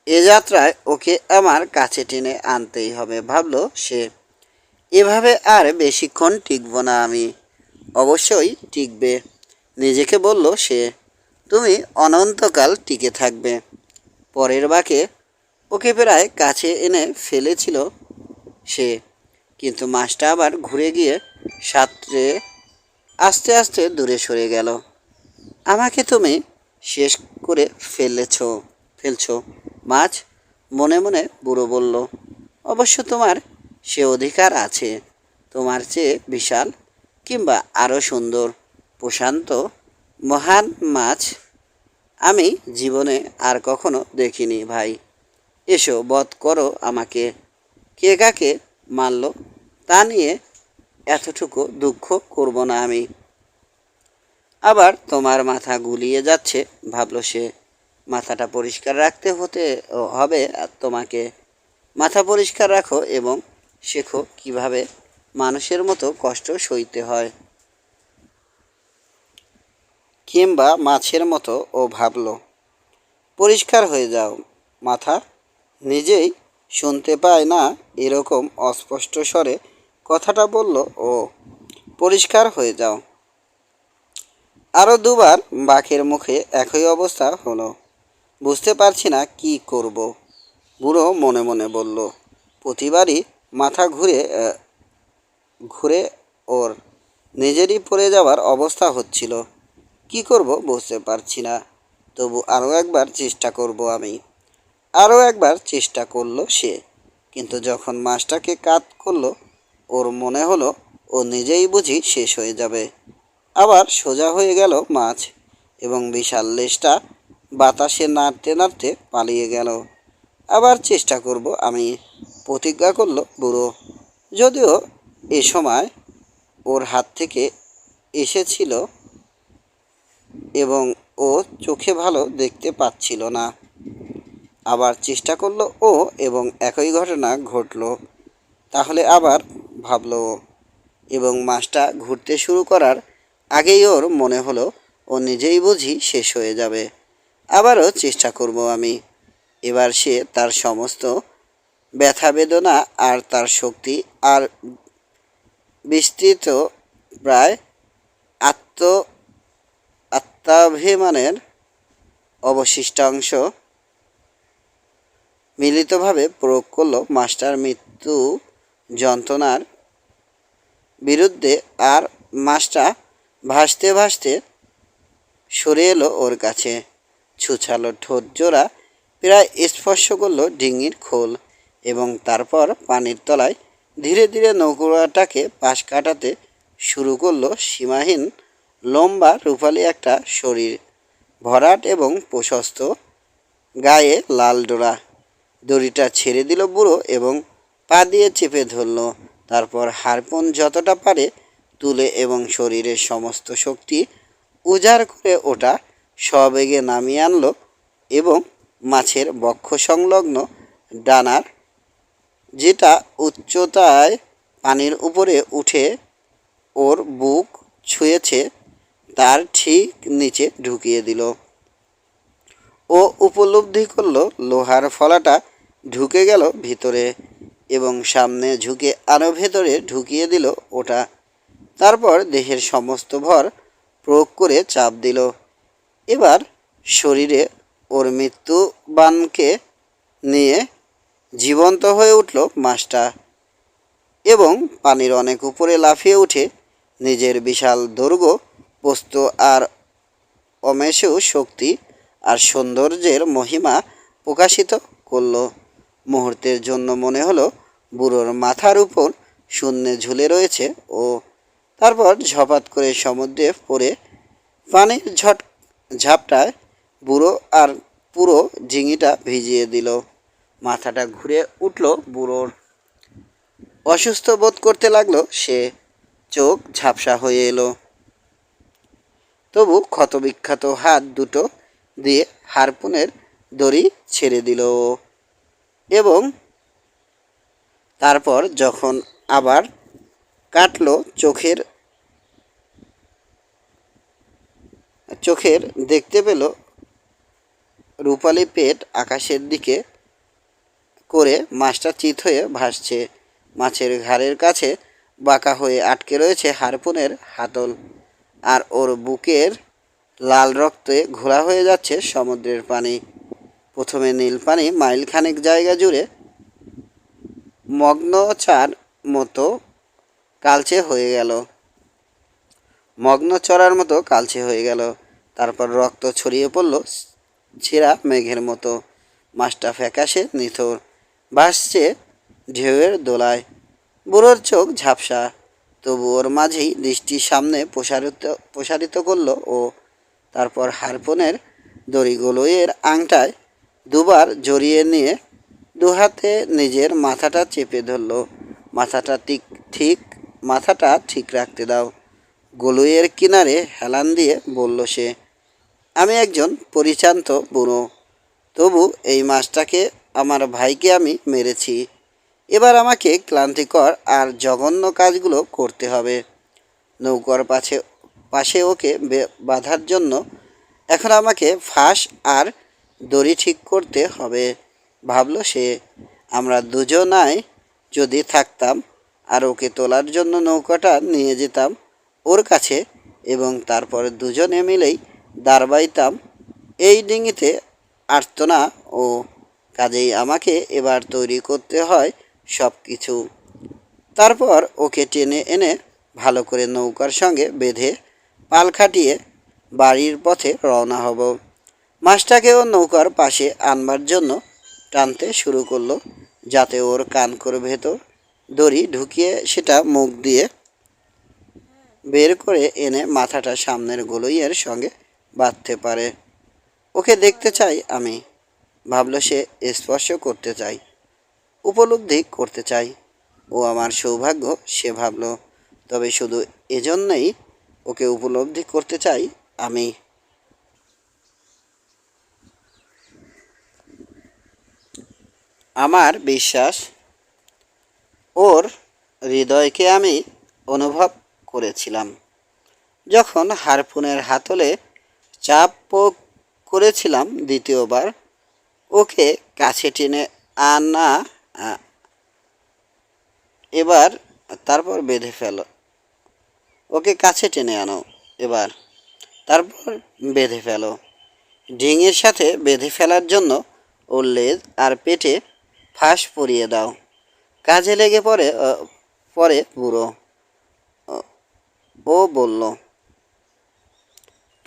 এ যাত্রায় ওকে আমার কাছে টেনে আনতেই হবে, ভাবলো সে। এভাবে আর বেশিক্ষণ টিকব না আমি। অবশ্যই টিকবে, নিজেকে বলল সে। তুমি অনন্তকাল টিকে থাকবে। পরের বাঁকে ওকে প্রায় কাছে এনে ফেলেছিল সে, কিন্তু মাছটা আবার ঘুরে গিয়ে সাঁতরে আস্তে আস্তে দূরে সরে গেল। আমাকে তুমি শেষ করে ফেলছো মাছ, মনে মনে বুড়ো বলল। অবশ্য তোমার সে অধিকার আছে। তোমার চেয়ে বিশাল কিংবা আরও সুন্দর, প্রশান্ত, মহান মাছ আমি জীবনে আর কখনো দেখিনি ভাই। এসো বধ করো আমাকে। কে কাকে মারল তা নিয়ে এতটুকু দুঃখ করব না আমি। আবার তোমার মাথা গুলিয়ে যাচ্ছে, ভাবলো সে। মাথাটা পরিষ্কার রাখতে হবে, আর তোমাকে মাথা পরিষ্কার রাখো এবং শেখো কিভাবে মানুষের মতো কষ্ট সইতে হয়, কিংবা মাছের মতো। ও ভাবলো। পরিষ্কার হয়ে যাও মাথা। নিজেই শুনতে পায় না এরকম অস্পষ্ট স্বরে কথাটা বলল ও। পরিষ্কার হয়ে যাও। আরও দুবার বাঘের মুখে একই অবস্থা হলো। বুঝতে পারছি না কি করব, বুড়ো মনে মনে বলল। প্রতিবারই মাথা ঘুরে ঘুরে ওর নিজেরই পড়ে যাওয়ার অবস্থা হচ্ছিল। কি করব বুঝতে পারছি না। তবু আরও একবার চেষ্টা করব আমি। আরও একবার চেষ্টা করলো সে, কিন্তু যখন মাছটাকে কাত করলো, ওর মনে হলো ও নিজেই বুঝি শেষ হয়ে যাবে। আবার সোজা হয়ে গেল মাছ এবং বিশাল লেজটা বাতাসে নাড়তে নাড়তে পালিয়ে গেল। আবার চেষ্টা করব আমি, প্রতিজ্ঞা করলো বুড়ো। যদিও এ সময় ওর হাত থেকে এসেছিল এবং ও চোখে ভালো দেখতে পাচ্ছিল না। আবার চেষ্টা করলো ও এবং একই ঘটনা ঘটল। তাহলে আবার ভাবলো ও, এবং মাছটা ঘুরতে শুরু করার আগেই ওর মনে হলো ও নিজেই বুঝি শেষ হয়ে যাবে। আবারও চেষ্টা করব আমি। এবার সে তার সমস্ত ব্যথা বেদনা আর তার শক্তি আর বিস্তৃত প্রায় আত্মাভিমানের অবশিষ্টাংশ মিলিতভাবে প্রয়োগ করলো মাস্টার মৃত্যু যন্ত্রণার বিরুদ্ধে। আর মাছটা ভাসতে ভাসতে সরে এলো ওর কাছে। ছুছালো ঠোঁট জোড়া প্রায় স্পর্শ করলো ডিঙির খোল এবং তারপর পানির তলায় ধীরে ধীরে নৌকাটাকে পাশ কাটাতে শুরু করলো সীমাহীন লম্বা রূপালী একটা শরীর, ভরাট এবং প্রশস্ত, গায়ে লাল ডোরা। দড়িটা ছেড়ে দিল বুড়ো এবং পা দিয়ে চেপে ধরল। তারপর হারপুন যতটা পারে তুলে এবং শরীরের সমস্ত শক্তি উজাড় করে ওটা সবেগে নামিয়ে আনলো এবং মাছের বক্ষ সংলগ্ন ডানার, যেটা উচ্চতায় পানির উপরে উঠে ওর বুক ছুঁয়েছে, তার ঠিক নিচে ঢুকিয়ে দিল। ও উপলব্ধি করলো লোহার ফলাটা ঢুকে গেল ভিতরে এবং সামনে ঝুঁকে আরও ভেতরে ঢুকিয়ে দিল ওটা। তারপর দেহের সমস্ত ভর প্রয়োগ করে চাপ দিল। এবার শরীরে ওর মৃত্যুবানকে নিয়ে জীবন্ত হয়ে উঠল মাছটা এবং পানির অনেক উপরে লাফিয়ে উঠে নিজের বিশাল দৈর্ঘ্য, পোস্ত আর অমেশু শক্তি আর সৌন্দর্যের মহিমা প্রকাশিত করল। মুহূর্তের জন্য মনে হলো বুড়োর মাথার উপর শূন্যে ঝুলে রয়েছে ও। তারপর ঝপাত করে সমুদ্রে পড়ে পানির ঝাপটায় বুড়ো আর পুরো ঝিঙিটা ভিজিয়ে দিল। মাথাটা ঘুরে উঠল বুড়োর। অসুস্থ বোধ করতে লাগলো সে। চোখ ঝাপসা হয়ে এলো। তবু ক্ষতবিক্ষত হাত দুটো দিয়ে হারপুনের দড়ি ছেড়ে দিল এবং তারপর যখন আবার কাটলো, চোখের দেখতে পেল রূপালী পেট আকাশের দিকে করে মাছটা চিত হয়ে ভাসছে। মাছের ঘাড়ের কাছে বাঁকা হয়ে আটকে রয়েছে হারপুনের হাতল, আর ওর বুকের লাল রক্তে ঘোলা হয়ে যাচ্ছে সমুদ্রের পানি। প্রথমে নীল পানি মাইল খানেক জায়গা জুড়ে মগ্নচার মতো কালচে হয়ে গেল, চড়ার মতো কালচে হয়ে গেল। তারপর রক্ত ছড়িয়ে পড়ল ছেঁড়া মেঘের মতো। মাছটা ফ্যাকাশে নিথর ভাসছে ঢেউয়ের দোলায়। বুড়োর চোখ ঝাপসা, তবু ওর মাঝেই দৃষ্টি সামনে প্রসারিত করলো ও। তারপর হারপুনের দড়িগুলোয়ের আংটায় দুবার জড়িয়ে নিয়ে দুহাতে নিজের মাথাটা চেপে ধরল। মাথাটা ঠিক রাখতে দাও, গলুইয়ের কিনারে হেলান দিয়ে বলল সে। আমি একজন পরিচান্ত বুড়ো, তবু এই মাছটাকে, আমার ভাইকে আমি মেরেছি। এবার আমাকে ক্লান্তিকর আর জঘন্য কাজগুলো করতে হবে। নৌকার পাশে ওকে বাঁধার জন্য এখন আমাকে ফাঁস আর দড়ি ঠিক করতে হবে, ভাবল সে। আমরা দুজনাই যদি থাকতাম আর ওকে তোলার জন্য নৌকাটা নিয়ে যেতাম ওর কাছে এবং তারপর দুজনে মিলেই দাঁড় বাইতাম, এই ডিঙিতে আটতো না ও। কাজেই আমাকে এবার তৈরি করতে হয় সব কিছু। তারপর ওকে টেনে এনে ভালো করে নৌকার সঙ্গে বেঁধে পাল খাটিয়ে বাড়ির পথে রওনা হব। মাছটাকেও নৌকার পাশে আনবার জন্য টানতে শুরু করলো, যাতে ওর কানকোর ভেতর দড়ি ঢুকিয়ে সেটা মুখ দিয়ে বের করে এনে মাথাটা সামনের গলুইয়ের সঙ্গে বাঁধতে পারে। ওকে দেখতে চাই আমি, ভাবল সে। স্পর্শ করতে চাই, উপলব্ধি করতে চাই। ও আমার সৌভাগ্য, সে ভাবল। তবে শুধু এজন্যই ওকে উপলব্ধি করতে চাই আমি। আমার বিশ্বাস ওর হৃদয়কে আমি অনুভব করেছিলাম যখন হারপুনের হাতলে চাপ প্রয়োগ করেছিলাম দ্বিতীয়বার। ওকে কাছে টেনে আনা, এবার তারপর বেঁধে ফেলো। ওকে কাছে টেনে আনো এবার, তারপর বেঁধে ফেলো। ডিঙের সাথে বেঁধে ফেলার জন্য ওর লেজ আর পেটে ফাঁস পরিয়ে দাও। কাজে লেগে পরে বুড়ো, ও বলল।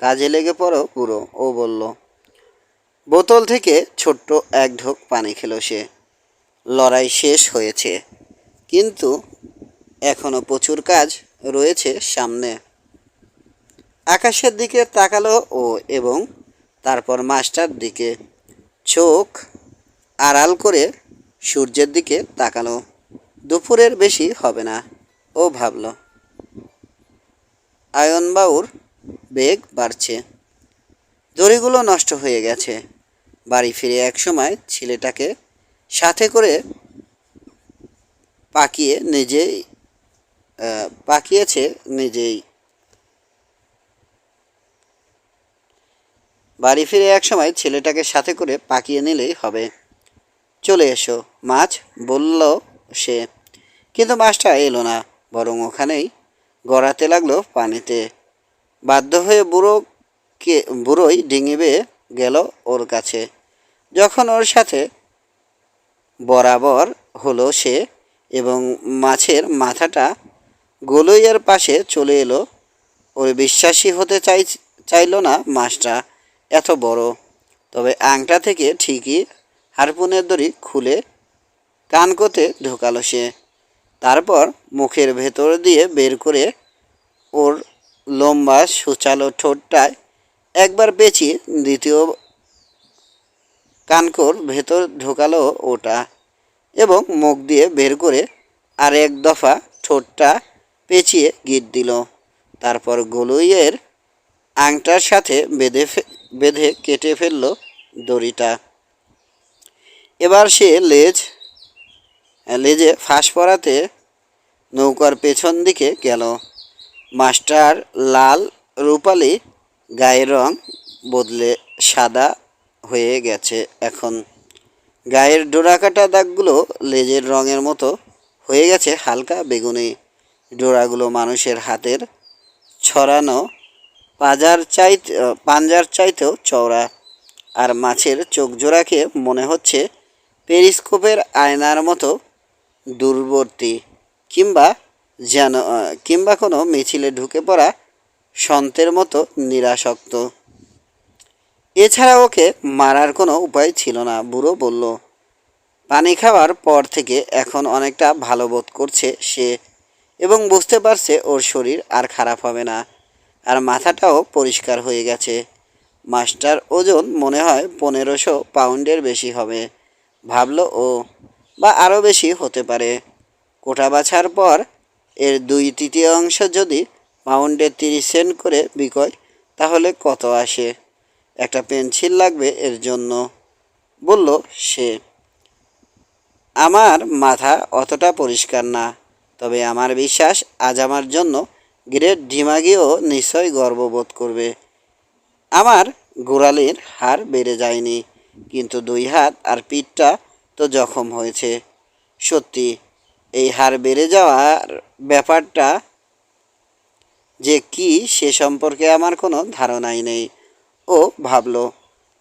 কাজে লেগে পড়ো বুড়ো, ও বলল। বোতল থেকে ছোট্ট এক ঢোক পানি খেল সে। লড়াই শেষ হয়েছে, কিন্তু এখনো প্রচুর কাজ রয়েছে সামনে। আকাশের দিকে তাকালো ও, এবং তারপর মাছটার দিকে। চোখ আড়াল করে সূর্যের দিকে তাকালো। দুপুরের বেশি হবে না, ও ভাবল। আয়নবাবুর বেগ বাড়ছে। দড়িগুলো নষ্ট হয়ে গেছে। বাড়ি ফিরে একসময় ছেলেটাকে সাথে করে পাকিয়ে নিজেই পাকিয়েছে নিজেই। বাড়ি ফিরে একসময় ছেলেটাকে সাথে করে পাকিয়ে নিলেই হবে। চলে এসো মাছ, বলল সে। কিন্তু মাছটা এলো না, বরং ওখানেই গড়াতে লাগলো পানিতে। বাধ্য হয়ে বুড়োই ডিঙি বেয়ে গেল ওর কাছে। যখন ওর সাথে বরাবর হলো সে, এবং মাছের মাথাটা গলইয়ের পাশে চলে এলো। ওর বিশ্বাসই হতে চাইল না মাছটা এত বড়। তবে আংটা থেকে ঠিকই হারপুনের দড়ি খুলে কানকোতে ঢোকালো সে। তারপর মুখের ভেতর দিয়ে বের করে ওর লম্বা সুচালো ঠোঁটটায় একবার পেঁচিয়ে দ্বিতীয় কানকোর ভেতর ঢোকালো ওটা, এবং মুখ দিয়ে বের করে আর এক দফা ঠোঁটটা পেঁচিয়ে গিট দিল। তারপর গলুইয়ের আংটার সাথে বেঁধে কেটে ফেলল দড়িটা। এবার সে লেজে ফাঁস পড়াতে নৌকার পেছন দিকে গেল। মাছটার লাল রূপালি গায়ের রং বদলে সাদা হয়ে গেছে এখন। গায়ের ডোরাকাটা দাগগুলো লেজের রঙের মতো হয়ে গেছে হালকা বেগুনি। ডোরাগুলো মানুষের হাতের ছড়ানো পাঞ্জার চাইতেও চওড়া। আর মাছের চোখ জোড়াকে মনে হচ্ছে পেরিস্কোপের আয়নার মতো দূরবর্তী, কিংবা কোনো মিছিলে ঢুকে পড়া সন্তের মতো নিরাসক্ত। এছাড়া ওকে মারার কোনো উপায় ছিল না, বুড়ো বলল। পানি খাওয়ার পর থেকে এখন অনেকটা ভালো বোধ করছে সে, এবং বুঝতে পারছে ওর শরীর আর খারাপ হবে না। আর মাথাটাও পরিষ্কার হয়ে গেছে। মাছটার ওজন মনে হয় 1500 পাউন্ডের বেশি হবে, ভাবল ও, বা আরও বেশি হতে পারে। কোটা বাছার পর এর 2/3 যদি পাউন্ডে 30 সেন্ট করে বিকয়, তাহলে কত আসে? একটা পেন্সিল লাগবে এর জন্য, বলল সে। আমার মাথা অতটা পরিষ্কার না, তবে আমার বিশ্বাস আজ আমার জন্য গ্রেট ঢিমাগিও নিশ্চয়ই গর্ববোধ করবে। আমার গোড়ালির হাড় বেড়ে যায়নি, কিন্তু 2 হাত আর পিঠটা তো জখম হয়েছে। সত্যি, এই হাড় বেড়ে যাওয়ার ব্যাপারটা যে কি সে সম্পর্কে আমার কোনো ধারণাই নেই। ও ভাবল,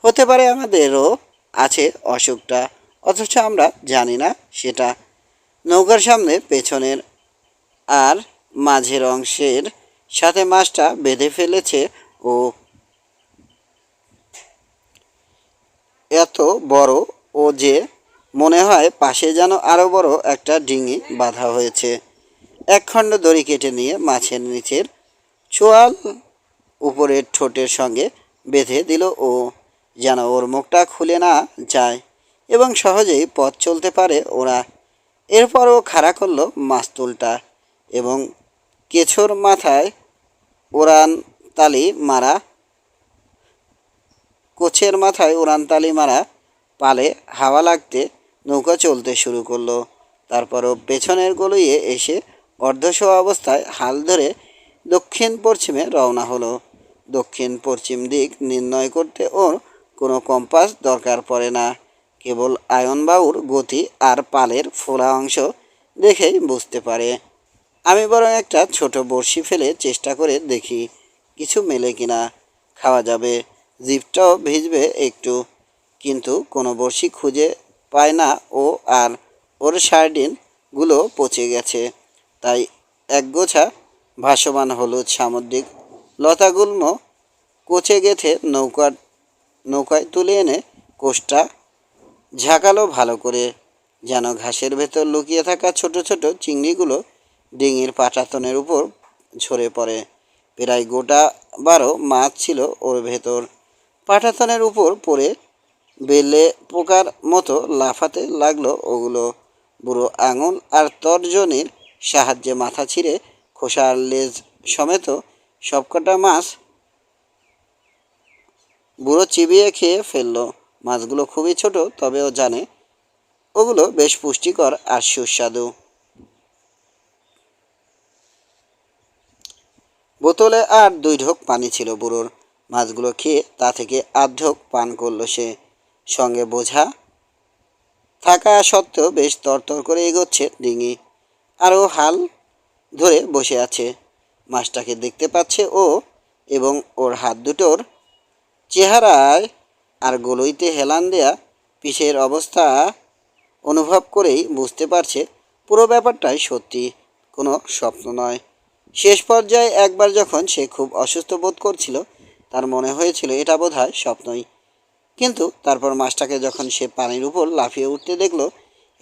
হতে পারে আমাদেরও আছে অসুখটা, অথচ আমরা জানি না সেটা। নৌকার সামনে পেছনের আর মাঝের অংশের সাথে মাছটা বেঁধে ফেলেছে ও। এত বড় ও যে মনে হয় পাশে যেন আরও বড় একটা ডিঙি বাঁধা হয়েছে। একখণ্ড দড়ি কেটে নিয়ে মাছের নিচের চোয়াল উপরের ঠোঁটের সঙ্গে বেঁধে দিল ও, যেন ওর মুখটা খুলে না যায় এবং সহজেই পথ চলতে পারে ওরা। এরপরও খাড়া করলো মাস্তুলটা, এবং কেছোর মাথায় উড়ানতালি মারা পালে হাওয়া লাগতে নৌকা চলতে শুরু করলো। তারপরও পেছনের গলুইয়ে এসে অর্ধশোয়া অবস্থায় হাল ধরে দক্ষিণ পশ্চিমে রওনা হলো। দক্ষিণ পশ্চিম দিক নির্ণয় করতে ওর কোনো কম্পাস দরকার পড়ে না, কেবল আয়নবাবুর গতি আর পালের ফোলা অংশ দেখেই বুঝতে পারে। আমি বরং একটা ছোট বড়শি ফেলে চেষ্টা করে দেখি কিছু মেলে কিনা। খাওয়া যাবে, জিভটাও ভিজবে একটু। কিন্তু কোনো বড়শি খুঁজে পায় না ও, আর ওর সার্ডিনগুলো পচে গেছে। তাই একগোছা ভাসমান হলুদ সামুদ্রিক লতাগুল্ম কোচে গেঁথে নৌকায় তুলে এনে কোষটা ঝাঁকালো ভালো করে, যেন ঘাসের ভেতর লুকিয়ে থাকা ছোট ছোট চিংড়িগুলো ডিঙির পাটাতনের উপর ঝরে পড়ে। প্রায় গোটা 12 মাছ ছিল ওর ভেতর। পাটাতনের উপর পড়ে বেলে পোকার মতো লাফাতে লাগলো ওগুলো। বুড়ো আঙুল আর তর্জনীর সাহায্যে মাথা ছিঁড়ে খোসার লেজ সমেত সবকটা মাছ বুড়ো চিবিয়ে খেয়ে ফেললো। মাছগুলো খুবই ছোট, তবে ও জানে ওগুলো বেশ পুষ্টিকর আর সুস্বাদু। বোতলে আর 2 ঢোক পানি ছিল বুড়োর। মাছগুলো খেয়ে তা থেকে আধ ঢোক পান করলো সে। সঙ্গে বোঝা থাকা সত্ত্বেও বেশ তরতর করে এগোচ্ছে ডিঙি। আর ও হাল ধরে বসে আছে। মাছটাকে দেখতে পাচ্ছে ও, এবং ওর হাত দুটোর চেহারায় আর গলইতে হেলান দেয়া পিঠের অবস্থা অনুভব করেই বুঝতে পারছে পুরো ব্যাপারটাই সত্যি, কোনো স্বপ্ন নয়। শেষ পর্যায়ে একবার যখন সে খুব অসুস্থ বোধ করছিল, তার মনে হয়েছিল এটা বোধহয় স্বপ্নই। কিন্তু তারপর মাছটাকে যখন সে পানির উপর লাফিয়ে উঠতে দেখল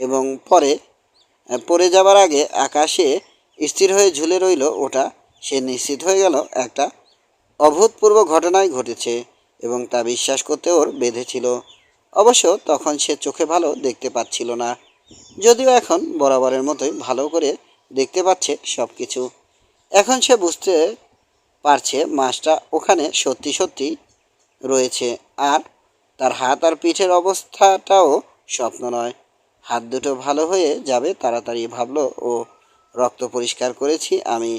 এবং পড়ে যাবার আগে আকাশে স্থির হয়ে ঝুলে রইল, ওটা সে নিশ্চিত হয়ে গেল একটা অভূতপূর্ব ঘটনাই ঘটেছে, এবং তা বিশ্বাস করতে ওর বেঁধেছিল। অবশ্য তখন সে চোখে ভালো দেখতে পাচ্ছিল না, যদিও এখন বরাবরের মতোই ভালো করে দেখতে পাচ্ছে সব কিছু। এখন সে বুঝতে পারছে মাছটা ওখানে সত্যি সত্যি রয়েছে, আর তার হাত আর পিঠের অবস্থাটাও স্বপ্ন নয়। হাত দুটো ভালো হয়ে যাবে তাড়াতাড়ি, ভাবলো ও। রক্ত পরিষ্কার করেছি আমি,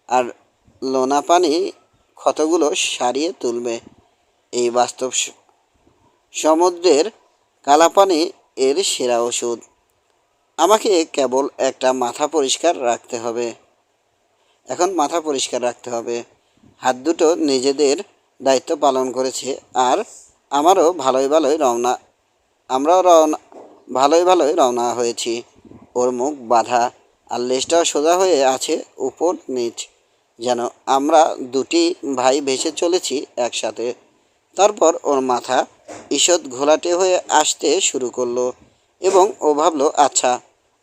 আর লোনা পানি ক্ষতগুলো সারিয়ে তুলবে। এই বাস্তব সমুদ্রের কালাপানি এর সেরা ওষুধ। আমাকে কেবল একটা মাথা পরিষ্কার রাখতে হবে। এখন মাথা পরিষ্কার রাখতে হবে। হাত দুটো নিজেদের দায়িত্ব পালন করেছে, আর আমারও আমরাও ভালোই রওনা হয়েছি। ওর মুখ বাঁধা, আর লেজটাও সোজা হয়ে আছে উপর নিচ, যেন আমরা দুটি ভাই ভেসে চলেছি একসাথে। তারপর ওর মাথা ঈষৎ ঘোলাটে হয়ে আসতে শুরু করলো, এবং ও ভাবলো, আচ্ছা,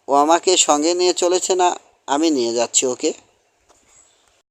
ও আমাকে সঙ্গে নিয়ে চলেছে না আমি নিয়ে যাচ্ছি ওকে।